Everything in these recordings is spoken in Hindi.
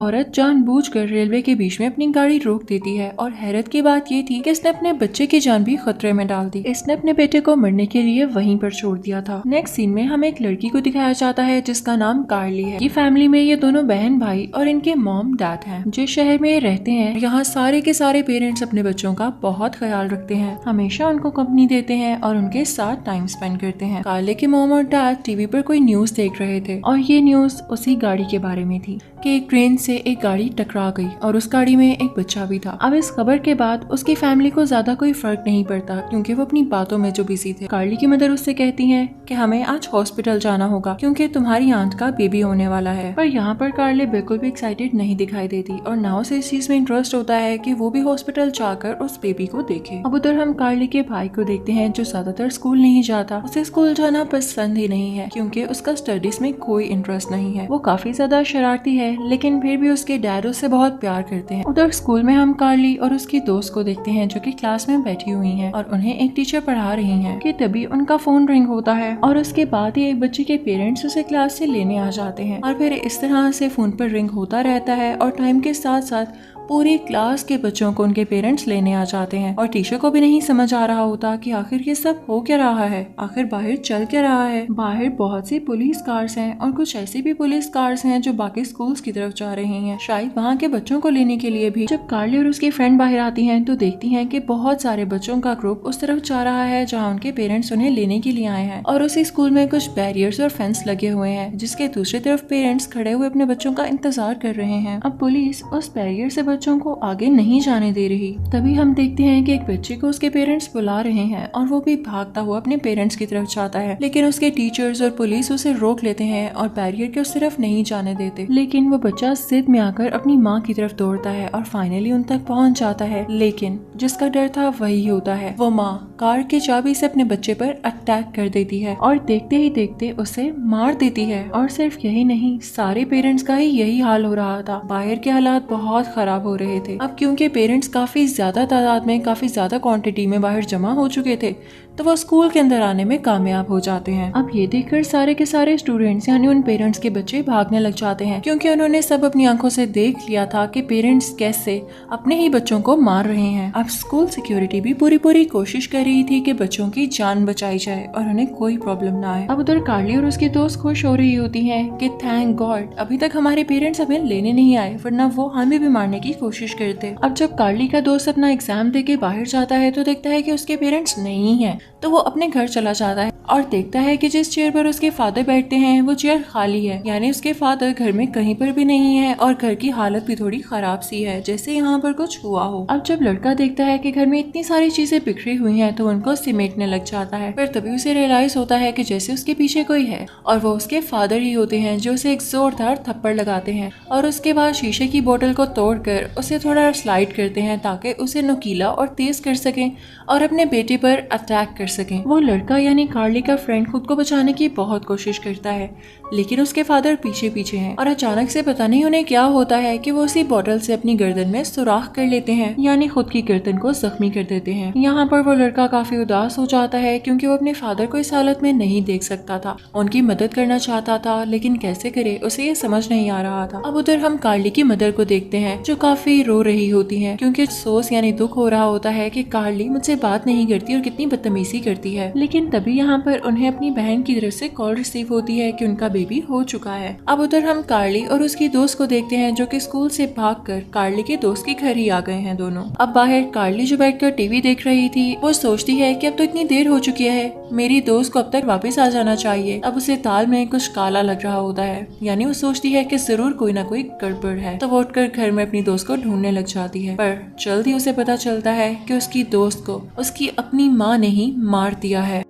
औरत जानबूझकर रेलवे के बीच में अपनी गाड़ी रोक देती है और हैरत की बात ये थी कि इसने अपने बच्चे की जान भी खतरे में डाल दी। इसने अपने बेटे को मरने के लिए वहीं पर छोड़ दिया था। नेक्स्ट सीन में हमें एक लड़की को दिखाया जाता है जिसका नाम कार्ली है। ये फैमिली में ये दोनों बहन भाई और इनके मॉम डैड हैं। जिस शहर में रहते हैं यहाँ सारे के सारे पेरेंट्स अपने बच्चों का बहुत ख्याल रखते हैं, हमेशा उनको कंपनी देते हैं और उनके साथ टाइम स्पेंड करते हैं। कार्ली के मॉम और डैड टीवी पर कोई न्यूज देख रहे थे और ये न्यूज उसी गाड़ी के बारे में थी कि एक ट्रेन से एक गाड़ी टकरा गई और उस गाड़ी में एक बच्चा भी था। अब इस खबर के बाद उसकी फैमिली को ज्यादा कोई फर्क नहीं पड़ता क्योंकि वो अपनी बातों में जो बिजी थे। कार्ली की मदर उससे कहती हैं कि हमें आज हॉस्पिटल जाना होगा क्योंकि तुम्हारी आंट का बेबी होने वाला है। पर यहाँ पर कार्ली बिल्कुल भी एक्साइटेड नहीं दिखाई देती और ना उसे इस चीज में इंटरेस्ट होता है कि वो भी हॉस्पिटल जाकर उस बेबी को देखे। अब उधर हम कार्ली के भाई को देखते हैं जो ज्यादातर स्कूल नहीं जाता। उसे स्कूल जाना पसंद ही नहीं है क्योंकि उसका स्टडीज में कोई इंटरेस्ट नहीं है। वो काफी ज्यादा शरारती है लेकिन फिर भी उसके डैड उससे बहुत प्यार करते हैं। उधर स्कूल में हम कार्ली और उसकी दोस्त को देखते हैं जो कि क्लास में बैठी हुई हैं और उन्हें एक टीचर पढ़ा रही हैं कि तभी उनका फोन रिंग होता है और उसके बाद ही एक बच्चे के पेरेंट्स उसे क्लास से लेने आ जाते हैं और फिर इस तरह से फोन पर रिंग होता रहता है और टाइम के साथ साथ पूरी क्लास के बच्चों को उनके पेरेंट्स लेने आ जाते हैं और टीचर को भी नहीं समझ आ रहा होता कि आखिर ये सब हो क्या रहा है, आखिर बाहर चल क्या रहा है। बाहर बहुत सी पुलिस कार्स हैं और कुछ ऐसी भी पुलिस कार्स हैं जो बाकी स्कूल्स की तरफ जा रही हैं, शायद वहाँ के बच्चों को लेने के लिए भी। जब कार्ली और उसकी फ्रेंड बाहर आती हैं तो देखती हैं कि बहुत सारे बच्चों का ग्रुप उस तरफ जा रहा है जहाँ उनके पेरेंट्स उन्हें लेने के लिए आए हैं और उसी स्कूल में कुछ बैरियर्स और फेंस लगे हुए हैं जिसके दूसरी तरफ पेरेंट्स खड़े हुए अपने बच्चों का इंतजार कर रहे हैं। अब पुलिस उस बैरियर से बच्चों को आगे नहीं जाने दे रही। तभी हम देखते हैं कि एक बच्चे को उसके पेरेंट्स बुला रहे हैं और वो भी भागता हुआ अपने पेरेंट्स की तरफ जाता है, लेकिन उसके टीचर्स और पुलिस उसे रोक लेते हैं और बैरियर के उस तरफ नहीं जाने देते। लेकिन वो बच्चा जिद में आकर अपनी माँ की तरफ दौड़ता है और फाइनली उन तक पहुँच जाता है, लेकिन जिसका डर था वही होता है। वो माँ कार की चाबी से अपने बच्चे पर अटैक कर देती है और देखते ही देखते उसे मार देती है। और सिर्फ यही नहीं, सारे पेरेंट्स का ही यही हाल हो रहा था। बाहर के हालात बहुत खराब हो रहे थे। अब क्योंकि पेरेंट्स काफी ज्यादा तादाद में, काफी ज्यादा क्वांटिटी में बाहर जमा हो चुके थे तो वो स्कूल के अंदर आने में कामयाब हो जाते हैं। अब ये देखकर सारे के सारे स्टूडेंट्स यानी उन पेरेंट्स के बच्चे भागने लग जाते हैं क्योंकि उन्होंने सब अपनी आंखों से देख लिया था कि पेरेंट्स कैसे अपने ही बच्चों को मार रहे हैं। अब स्कूल सिक्योरिटी भी पूरी कोशिश कर रही थी कि बच्चों की जान बचाई जाए और उन्हें कोई प्रॉब्लम ना आए। अब उधर कार्ली और उसकी दोस्त खुश हो रही होती है कि थैंक गॉड अभी तक हमारे पेरेंट्स हमें लेने नहीं आए, वरना वो हमें भी मारने की कोशिश करते। अब जब कार्ली का दोस्त अपना एग्जाम देके बाहर जाता है तो देखता है कि उसके पेरेंट्स नहीं हैं, तो वो अपने घर चला जाता है और देखता है कि जिस चेयर पर उसके फादर बैठते हैं वो चेयर खाली है, यानी उसके फादर घर में कहीं पर भी नहीं है और घर की हालत भी थोड़ी खराब सी है, जैसे यहाँ पर कुछ हुआ हो। अब जब लड़का देखता है कि घर में इतनी सारी चीजें बिखरी हुई हैं तो उनको सिमेटने लग जाता है। फिर तभी उसे रियलाइज होता है कि जैसे उसके पीछे कोई है और वो उसके फादर ही होते हैं जो उसे एक जोरदार थप्पड़ लगाते हैं और उसके बाद शीशे की बोतल को तोड़कर उसे थोड़ा स्लाइड करते हैं ताकि उसे नुकीला और तेज कर सकें और अपने बेटे पर अटैक कर सकें। वो लड़का यानी कार्ली का फ्रेंड खुद को बचाने की बहुत कोशिश करता है, लेकिन उसके फादर पीछे पीछे हैं और अचानक से पता नहीं उन्हें क्या होता है कि वो उसी बोतल से अपनी गर्दन में सुराख कर लेते हैं, यानी खुद की गर्दन को जख्मी कर देते हैं। यहाँ पर वो लड़का काफी उदास हो जाता है क्योंकि वो अपने फादर को इस हालत में नहीं देख सकता था, उनकी मदद करना चाहता था लेकिन कैसे करे उसे ये समझ नहीं आ रहा था। अब उधर हम कार्ली की मदर को देखते हैं जो काफी रो रही होती है क्योंकि अफसोस यानी दुख हो रहा होता है कि कार्ली मुझसे बात नहीं करती और कितनी बदतमीजी करती है। लेकिन तभी यहाँ पर उन्हें अपनी बहन की तरफ से कॉल रिसीव होती है कि उनका बेबी हो चुका है। अब उधर हम कार्ली और उसकी दोस्त को देखते हैं जो कि स्कूल से भागकर कार्ली के दोस्त के घर ही आ गए हैं दोनों। अब बाहर कार्ली जो बैठकर टीवी देख रही थी वो सोचती है कि अब तो इतनी देर हो चुकी है, मेरी दोस्त को अब तक वापस आ जाना चाहिए। अब उसे दाल में कुछ काला लग रहा होता है, यानी वो सोचती है कि जरूर कोई ना कोई गड़बड़ है, तो वो उठकर घर में अपनी दोस्त को ढूंढने लग जाती है। पर जल्द ही उसे पता चलता है कि उसकी दोस्त को उसकी अपनी माँ ने ही मार दिया है।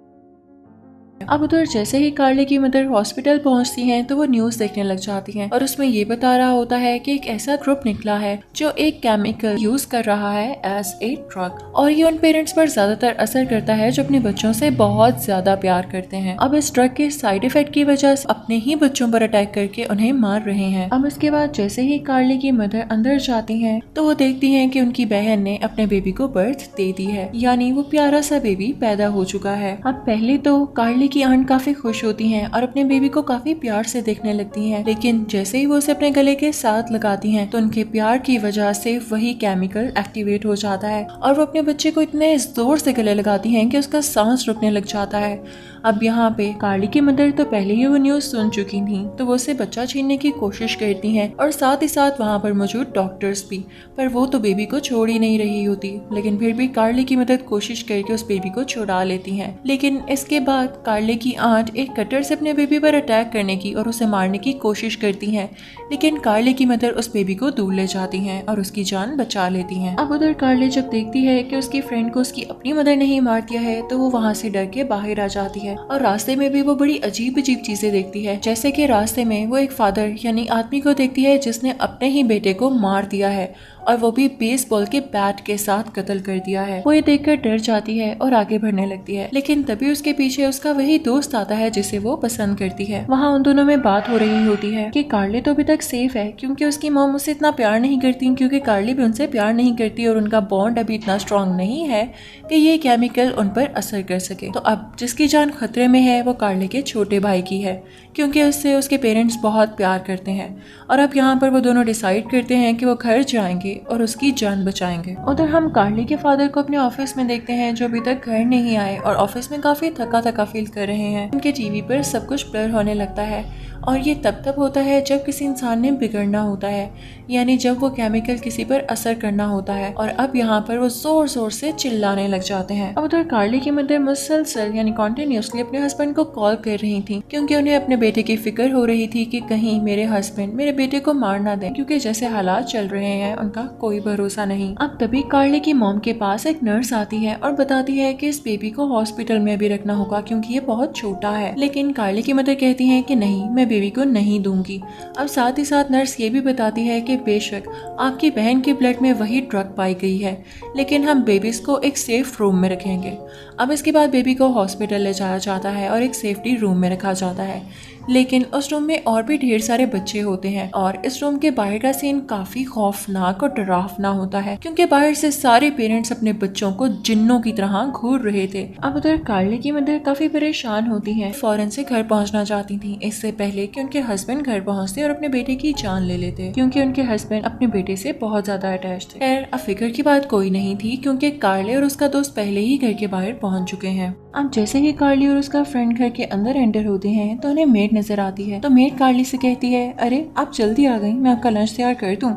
अब उधर जैसे ही कार्ली की मदर हॉस्पिटल पहुंचती हैं तो वो न्यूज देखने लग जाती हैं और उसमें ये बता रहा होता है कि एक ऐसा ग्रुप निकला है जो एक केमिकल यूज कर रहा है एज ए ड्रग और ये उन पेरेंट्स पर ज्यादातर असर करता है जो अपने बच्चों से बहुत ज्यादा प्यार करते हैं। अब इस ड्रग के साइड इफेक्ट की वजह से अपने ही बच्चों पर अटैक करके उन्हें मार रहे हैं। अब इसके बाद जैसे ही कार्ली की मदर अंदर जाती है तो वो देखती है कि उनकी बहन ने अपने बेबी को बर्थ दे दी है, यानी वो प्यारा सा बेबी पैदा हो चुका है। अब पहले तो कार्ली कार्ली की आंट काफी खुश होती हैं और अपने बेबी को काफी प्यार से देखने लगती हैं, लेकिन जैसे ही वो उसे अपने गले के साथ लगाती हैं तो उनके प्यार की वजह से वही केमिकल एक्टिवेट हो जाता है और वो अपने बच्चे को इतने जोर से गले लगाती हैं कि उसका सांस रुकने लग जाता है। अब यहाँ पे कार्ली की मदर तो पहले ही वो न्यूज सुन चुकी थी, तो वो उसे बच्चा छीनने की कोशिश करती हैं और साथ ही साथ वहाँ पर मौजूद डॉक्टर्स भी, पर वो तो बेबी को छोड़ ही नहीं रही होती। लेकिन फिर भी कार्ली की मदद कोशिश करके उस बेबी को छुड़ा लेती हैं। लेकिन इसके बाद कार्ली की आंट एक कटर से अपने बेबी पर अटैक करने की और उसे मारने की कोशिश करती हैं, लेकिन कार्ली की मदर उस बेबी को दूर ले जाती हैं और उसकी जान बचा लेती हैं। अब उधर कार्ली जब देखती है कि उसकी फ्रेंड को उसकी अपनी मदर नहीं मार दिया है तो वो वहाँ से डर के बाहर आ जाती है और रास्ते में भी वो बड़ी अजीब अजीब चीजें देखती है। जैसे कि रास्ते में वो एक फादर यानी आदमी को देखती है जिसने अपने ही बेटे को मार दिया है और वो भी बेसबॉल के बैट के साथ कत्ल कर दिया है। वो ये देखकर डर जाती है और आगे बढ़ने लगती है, लेकिन तभी उसके पीछे उसका वही दोस्त आता है जिसे वो पसंद करती है। वहाँ उन दोनों में बात हो रही होती है कि कार्ली तो अभी तक सेफ है क्योंकि उसकी मॉम उससे इतना प्यार नहीं करती, क्योंकि कार्ली भी उनसे प्यार नहीं करती और उनका बॉन्ड अभी इतना स्ट्रांग नहीं है कि ये केमिकल उन पर असर कर सके। तो अब जिसकी जान खतरे में है वो कार्ली के छोटे भाई की है, क्योंकि उससे उसके पेरेंट्स बहुत प्यार करते हैं। और अब यहाँ पर वो दोनों डिसाइड करते हैं कि वो घर जाएंगे और उसकी जान बचाएंगे। उधर हम कार्ली के फादर को अपने ऑफिस में देखते हैं जो अभी तक घर नहीं आए और ऑफिस में काफी थका थका फील कर रहे हैं। उनके टीवी पर सब कुछ ब्लर होने लगता है और ये तब होता है जब किसी इंसान ने बिगड़ना होता है, यानी जब वो केमिकल किसी पर असर करना होता है। और अब यहाँ पर वो जोर जोर से चिल्लाने लग जाते हैं। अब उधर कार्ली की मदर मुसलसल यानी कॉन्टिन्यूसली अपने हस्बैंड को कॉल कर रही थी, क्योंकि उन्हें अपने बेटे की फिक्र हो रही थी कि कहीं मेरे हस्बैंड मेरे बेटे को मार ना दें, क्योंकि जैसे हालात चल रहे हैं उनका कोई भरोसा नहीं। अब तभी कार्ली की मॉम के पास एक नर्स आती है और बताती है कि इस बेबी को हॉस्पिटल में भी रखना होगा क्योंकि ये बहुत छोटा है। लेकिन कार्ली की मदर कहती है कि नहीं, मैं बेबी को नहीं दूंगी। अब साथ ही साथ नर्स ये भी बताती है कि बेशक आपकी बहन के ब्लड में वही ड्रग पाई गई है, लेकिन हम बेबीज को एक सेफ रूम में रखेंगे। अब इसके बाद बेबी को हॉस्पिटल ले जाया जाता है और एक सेफ्टी रूम में रखा जाता है, लेकिन उस रूम में और भी ढेर सारे बच्चे होते हैं और इस रूम के बाहर का सीन काफी खौफनाक और डरावना होता है, क्योंकि बाहर से सारे पेरेंट्स अपने बच्चों को जिन्नों की तरह घूर रहे थे। अब उधर कार्ली की मदर काफी परेशान होती हैं, फौरन से घर पहुंचना चाहती थी इससे पहले कि उनके हस्बैंड घर पहुंचते और अपने बेटे की जान ले लेते, क्योंकि उनके हस्बैंड अपने बेटे से बहुत ज्यादा अटैच थे। खैर अब फिक्र की बात कोई नहीं थी, क्योंकि कार्ली और उसका दोस्त पहले ही घर के बाहर पहुंच चुके हैं। अब जैसे ही कार्ली और उसका फ्रेंड घर के अंदर एंटर होते हैं तो उन्हें मेड नजर आती है। तो मेड कार्ली से कहती है, अरे आप जल्दी आ गई, मैं आपका लंच तैयार कर दूं।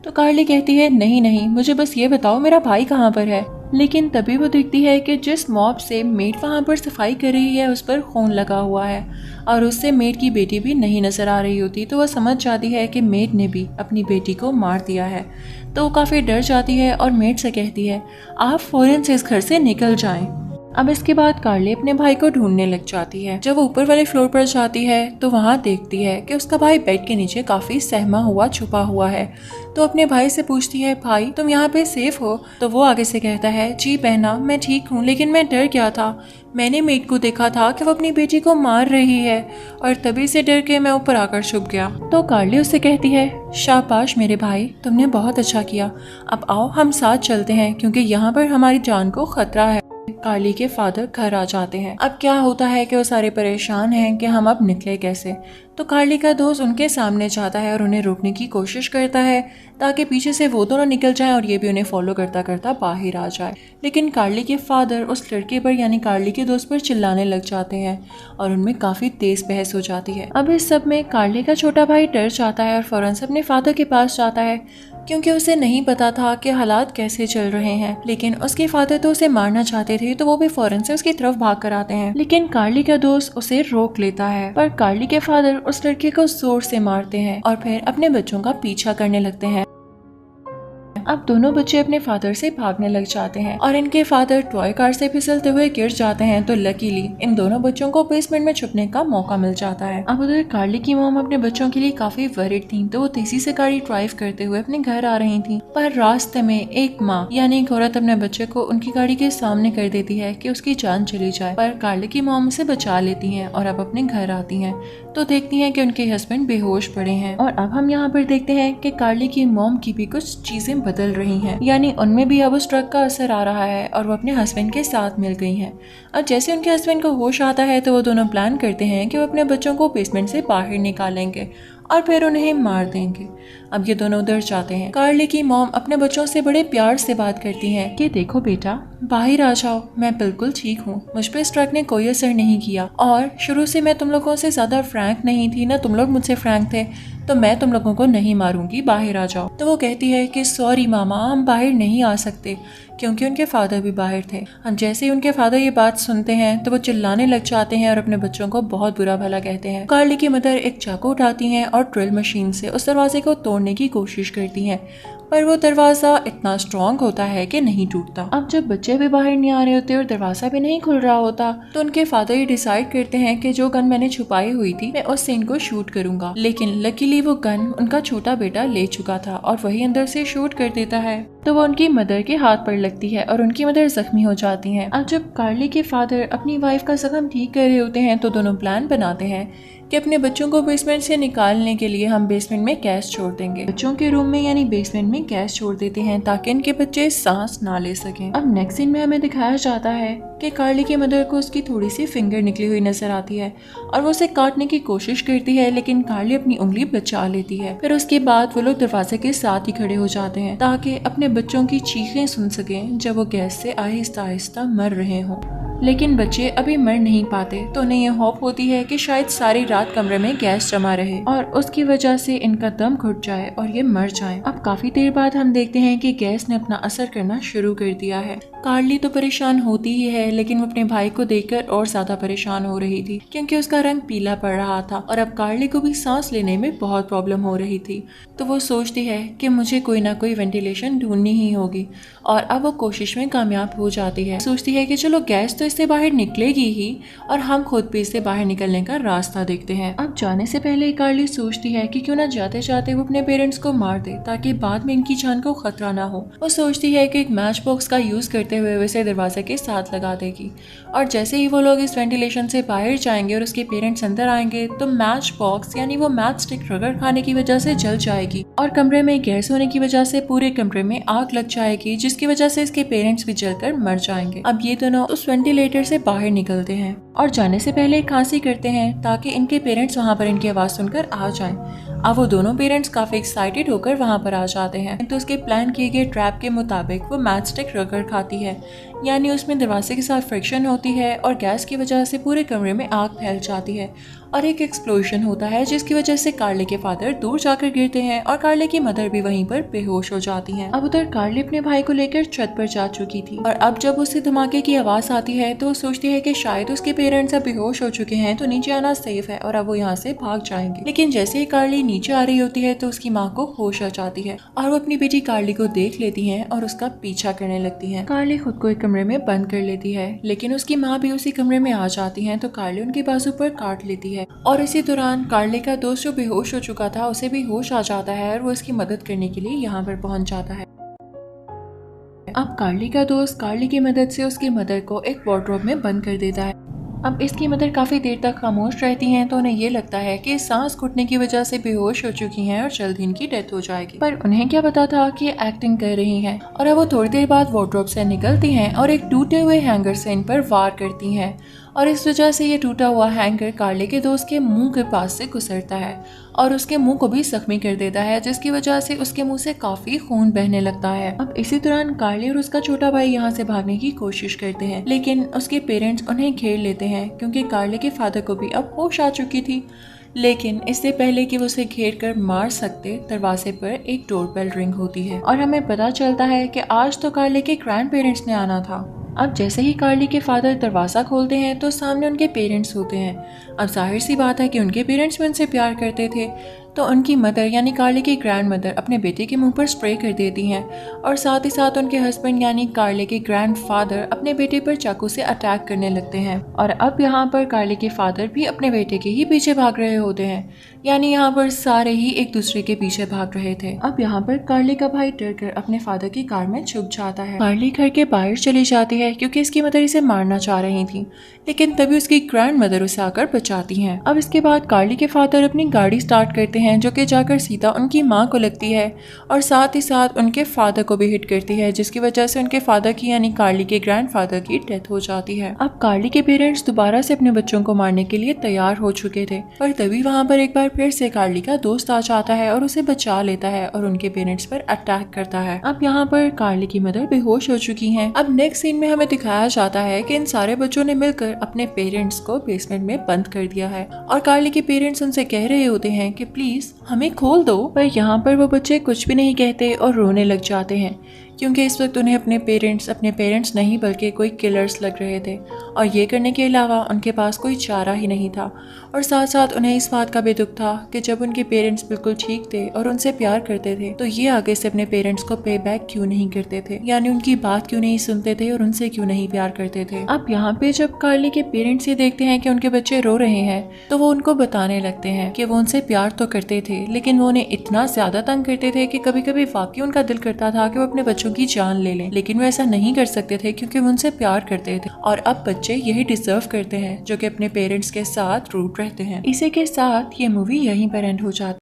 तो कार्ली कहती है, नहीं नहीं, मुझे बस ये बताओ मेरा भाई कहाँ पर है। लेकिन तभी वो देखती है कि जिस मॉप से मेड वहाँ पर सफाई कर रही है उस पर खून लगा हुआ है और उससे मेड की बेटी भी नहीं नजर आ रही होती। तो वह समझ जाती है कि मेड ने भी अपनी बेटी को मार दिया है। तो वो काफी डर जाती है और मेड से कहती है, आप फौरन से इस घर से निकल जाएं। अब इसके बाद कार्ली अपने भाई को ढूंढने लग जाती है। जब वो ऊपर वाले फ्लोर पर जाती है तो वहाँ देखती है कि उसका भाई बेड के नीचे काफी सहमा हुआ छुपा हुआ है। तो अपने भाई से पूछती है, भाई तुम यहाँ पे सेफ हो? तो वो आगे से कहता है, जी बहना मैं ठीक हूँ, लेकिन मैं डर गया था। मैंने मेड को देखा था कि वो अपनी बेटी को मार रही है और तभी से डर के मैं ऊपर आकर छुप गया। तो कार्ली उससे कहती है, शाबाश मेरे भाई, तुमने बहुत अच्छा किया। अब आओ हम साथ चलते हैं क्योंकि यहाँ पर हमारी जान को खतरा है। कार्ली के फादर घर आ जाते हैं। अब क्या होता है कि वो सारे परेशान हैं कि हम अब निकले कैसे। तो कार्ली का दोस्त उनके सामने जाता है और उन्हें रोकने की कोशिश करता है ताकि पीछे से वो दोनों निकल जाएं और ये भी उन्हें फॉलो करता करता बाहर आ जाए। लेकिन कार्ली के फादर उस लड़के पर यानी कार्ली के दोस्त पर चिल्लाने लग जाते हैं और उनमें काफी तेज बहस हो जाती है। अब इस सब में कार्ली का छोटा भाई डर जाता है और फौरन से अपने फादर के पास जाता है, क्योंकि उसे नहीं पता था कि हालात कैसे चल रहे हैं। लेकिन उसके फादर तो उसे मारना चाहते थे, तो वो भी फौरन से उसकी तरफ भाग कर आते हैं। लेकिन कार्ली का दोस्त उसे रोक लेता है, पर कार्ली के फादर उस लड़के को जोर से मारते हैं और फिर अपने बच्चों का पीछा करने लगते हैं। अब दोनों बच्चे अपने फादर से भागने लग जाते हैं और इनके फादर टॉय कार से फिसलते हुए गिर जाते हैं। तो लकीली इन दोनों बच्चों को बेसमेंट में छुपने का मौका मिल जाता है। अब उधर कार्ली की मॉम अपने बच्चों के लिए काफी वरीड थी, तो वो तेजी से गाड़ी ड्राइव करते हुए अपने घर आ रही थी। पर रास्ते में एक माँ यानी एक औरत अपने बच्चे को उनकी गाड़ी के सामने कर देती है कि उसकी जान चली जाए, पर कार्ली की मॉम उसे बचा लेती है और अब अपने घर आती है तो देखती हैं कि उनके हस्बैंड बेहोश पड़े हैं। और अब हम यहाँ पर देखते हैं कि कार्ली की मॉम की भी कुछ चीजें बदल बदल रही हैं, यानी उनमें भी अब उस ड्रग का असर आ रहा है और वो अपने हस्बैंड के साथ मिल गई हैं। अब जैसे उनके हस्बैंड को होश आता है तो वो दोनों प्लान करते हैं कि वो अपने बच्चों को बेसमेंट से बाहर निकालेंगे और फिर उन्हें मार देंगे। अब ये दोनों उधर जाते हैं। कार्ली की मॉम अपने बच्चों से बड़े प्यार से बात करती हैं कि देखो बेटा, बाहर आ जाओ, मैं बिल्कुल ठीक हूँ, मुझ पे इस ड्रग ने कोई असर नहीं किया और शुरू से मैं तुम लोगों से ज्यादा फ्रैंक नहीं थी ना, तुम लोग मुझसे फ्रैंक थे, तो मैं तुम लोगों को नहीं मारूंगी, बाहर आ जाओ। तो वो कहती है कि सॉरी मामा, हम बाहर नहीं आ सकते, क्योंकि उनके फादर भी बाहर थे। हम जैसे ही उनके फादर ये बात सुनते हैं तो वो चिल्लाने लग जाते हैं और अपने बच्चों को बहुत बुरा भला कहते हैं। कार्ली की मदर एक चाकू उठाती हैं और ड्रिल मशीन से उस दरवाजे को तोड़ने की कोशिश करती हैं, पर वो दरवाजा इतना स्ट्रॉन्ग होता है कि नहीं टूटता। अब जब बच्चे भी बाहर नहीं आ रहे होते और दरवाजा भी नहीं खुल रहा होता तो उनके फादर ये डिसाइड करते हैं कि जो गन मैंने छुपाई हुई थी मैं उस सीन को शूट करूंगा। लेकिन लकीली वो गन उनका छोटा बेटा ले चुका था और वही अंदर से शूट कर देता है, तो वो उनकी मदर के हाथ पर लगती है और उनकी मदर जख्मी हो जाती हैं। अब जब कार्ली के फादर अपनी वाइफ का जख्म ठीक कर रहे होते हैं तो दोनों प्लान बनाते हैं कि अपने बच्चों को बेसमेंट से निकालने के लिए हम बेसमेंट में गैस छोड़ देंगे। बच्चों के रूम में यानी बेसमेंट में गैस छोड़ देते हैं ताकि इनके बच्चे सांस ना ले सकें। अब नेक्स्ट सीन में हमें दिखाया जाता है कि कार्ली की मदर को उसकी थोड़ी सी फिंगर निकली हुई नजर आती है और वो उसे काटने की कोशिश करती है, लेकिन कार्ली अपनी उंगली बचा लेती है। फिर उसके बाद वो लोग दरवाजे के साथ ही खड़े हो जाते हैं ताकि अपने बच्चों की चीखें सुन सकें जब वो गैस से आहिस्ता आहिस्ता मर रहे हों। लेकिन बच्चे अभी मर नहीं पाते तो उन्हें यह होप होती है कि शायद सारी रात कमरे में गैस जमा रहे और उसकी वजह से इनका दम घुट जाए और ये मर जाएं। अब काफी देर बाद हम देखते हैं कि गैस ने अपना असर करना शुरू कर दिया है। कार्ली तो परेशान होती ही है, लेकिन वो अपने भाई को देखकर और ज्यादा परेशान हो रही थी क्योंकि उसका रंग पीला पड़ रहा था और अब कार्ली को भी सांस लेने में बहुत प्रॉब्लम हो रही थी। तो वो सोचती है कि मुझे कोई ना कोई वेंटिलेशन ढूंढनी ही होगी और अब वो कोशिश में कामयाब हो जाती है। सोचती है कि चलो गैस तो इससे बाहर निकलेगी ही और हम खुद भी इससे बाहर निकलने का रास्ता देखते हैं। अब जाने से पहले कार्ली सोचती है कि क्यों ना जाते जाते वो अपने पेरेंट्स को मार दे ताकि बाद में इनकी जान को खतरा ना हो। वो सोचती है कि एक मैच बॉक्स का यूज करते हुए वैसे दरवाजे के साथ लगा देगी और जैसे ही वो लोग इस वेंटिलेशन से बाहर जाएंगे और उसके पेरेंट्स अंदर आएंगे तो मैच बॉक्स यानी वो मैच स्टिक रगड़ खाने की वजह से जल जाएगी और कमरे में गैस होने की वजह से पूरे कमरे में आग लग जाएगी, जिसकी वजह से इसके पेरेंट्स भी जलकर मर जाएंगे। अब ये दोनों उस वेंटिलेटर से बाहर निकलते हैं और जाने से पहले खांसी करते हैं ताकि इनके पेरेंट्स वहाँ पर इनकी आवाज सुनकर आ जाएं। अब वो दोनों पेरेंट्स काफी एक्साइटेड होकर वहाँ पर आ जाते हैं, तो उसके प्लान किए गए ट्रैप के मुताबिक वो मैच स्टिक रगड़ खाती है, यानी उसमें दरवाजे के साथ फ्रिक्शन होती है और गैस की वजह से पूरे कमरे में आग फैल जाती है और एक एक्सप्लोजन होता है जिसकी वजह से कार्ली के फादर दूर जाकर गिरते हैं और कार्ली की मदर भी वहीं पर बेहोश हो जाती हैं। अब उधर कार्ली अपने भाई को लेकर छत पर जा चुकी थी और अब जब उसे धमाके की आवाज आती है तो वो सोचती है कि शायद उसके पेरेंट्स अब बेहोश हो चुके हैं तो नीचे आना सेफ है और अब वो यहाँ से भाग जाएंगे। लेकिन जैसे ही कार्ली नीचे आ रही होती है तो उसकी माँ को होश आ जाती है और वो अपनी बेटी कार्ली को देख लेती है और उसका पीछा करने लगती है। कार्ली खुद को एक कमरे में बंद कर लेती है, लेकिन उसकी माँ भी उसी कमरे में आ जाती है तो कार्ली उनके बाजू पर काट लेती है और इसी दौरान कार्ली का दोस्त जो बेहोश हो चुका था उसे भी होश आ जाता है और वो इसकी मदद करने के लिए यहाँ पर पहुंच जाता है। अब कार्ली का दोस्त कार्ली की मदद से उसकी मदर को एक वार्डरोब में बंद कर देता है। अब इसकी मदर काफी देर तक खामोश रहती हैं तो उन्हें ये लगता है कि सांस घुटने की वजह से बेहोश हो चुकी हैं और जल्द ही इनकी डेथ हो जाएगी, पर उन्हें क्या पता था कि एक्टिंग कर रही हैं। और अब वो थोड़ी देर बाद वार्डरोब से निकलती हैं और एक टूटे हुए हैंगर से इन पर वार करती हैं और इस वजह से ये टूटा हुआ हैंगर कार्ली के दोस्त के मुंह के पास से गुजरता है और उसके मुंह को भी जख्मी कर देता है, जिसकी वजह से उसके मुंह से काफी खून बहने लगता है। अब इसी दौरान कार्ली और उसका छोटा भाई यहाँ से भागने की कोशिश करते हैं, लेकिन उसके पेरेंट्स उन्हें घेर लेते हैं क्योंकि कार्ली के फादर को भी अब होश आ चुकी थी। लेकिन इससे पहले कि वो उसे घेर कर मार सकते, दरवाजे पर एक डोरबेल रिंग होती है और हमें पता चलता है कि आज तो कार्ली के ग्रैंड पेरेंट्स ने आना था। अब जैसे ही कार्ली के फादर दरवाजा खोलते हैं तो सामने उनके पेरेंट्स होते हैं। अब जाहिर सी बात है कि उनके पेरेंट्स भी उनसे प्यार करते थे, तो उनकी मदर यानी कार्ली की ग्रैंड मदर अपने बेटे के मुंह पर स्प्रे कर देती हैं और साथ ही साथ उनके हस्बैंड यानी कार्ली के ग्रैंड फादर अपने बेटे पर चाकू से अटैक करने लगते हैं। और अब यहाँ पर कार्ली के फादर भी अपने बेटे के ही पीछे भाग रहे होते हैं, यानी यहाँ पर सारे ही एक दूसरे के पीछे भाग रहे थे। अब यहाँ पर कार्ली का भाई डर कर अपने फादर की कार में छुप जाता है। कार्ली घर के बाहर चली जाती है क्योंकि इसकी मदर इसे मारना चाह रही थी, लेकिन तभी उसकी ग्रैंड मदर उसे आकर बचाती हैं। अब इसके बाद कार्ली के फादर अपनी गाड़ी स्टार्ट करते करते हैं जो कि जाकर सीधा उनकी माँ को लगती है और साथ ही साथ उनके फादर को भी हिट करती है, जिसकी वजह से उनके फादर की यानी कार्ली के ग्रैंडफादर की डेथ हो जाती है। अब कार्ली के पेरेंट्स दोबारा से अपने बच्चों को मारने के लिए तैयार हो चुके थे, पर तभी वहाँ पर एक बार फिर से कार्ली का दोस्त आ जाता है और उसे बचा लेता है और उनके पेरेंट्स पर अटैक करता है। अब यहाँ पर कार्ली की मदर बेहोश हो चुकी हैं। अब नेक्स्ट सीन में हमें दिखाया जाता है कि इन सारे बच्चों ने मिलकर अपने पेरेंट्स को बेसमेंट में बंद कर दिया है और कार्ली के पेरेंट्स उनसे कह रहे होते हैं कि प्लीज हमें खोल दो, पर यहाँ पर वो बच्चे कुछ भी नहीं कहते और रोने लग जाते हैं क्योंकि इस वक्त उन्हें अपने पेरेंट्स नहीं बल्कि कोई किलर्स लग रहे थे और ये करने के अलावा उनके पास कोई चारा ही नहीं था। और साथ साथ उन्हें इस बात का भी दुख था कि जब उनके पेरेंट्स बिल्कुल ठीक थे और उनसे प्यार करते थे तो ये आगे से अपने पेरेंट्स को पे बैक क्यों नहीं करते थे, यानी उनकी बात क्यों नहीं सुनते थे और उनसे क्यों नहीं प्यार करते थे। अब यहाँ पे जब कार्ली के पेरेंट्स ये देखते हैं कि उनके बच्चे रो रहे हैं तो वो उनको बताने लगते हैं कि वो उनसे प्यार तो करते थे लेकिन वो उन्हें इतना ज्यादा तंग करते थे कि कभी कभी वाकई उनका दिल करता था कि वो अपने बच्चों की जान ले लें, लेकिन वो ऐसा नहीं कर सकते थे क्योंकि वो उनसे प्यार करते थे। और अब बच्चे यही डिजर्व करते हैं जो कि अपने पेरेंट्स के साथ रूट रहते हैं। इसी के साथ ये मूवी यहीं पर एंड हो जाती है।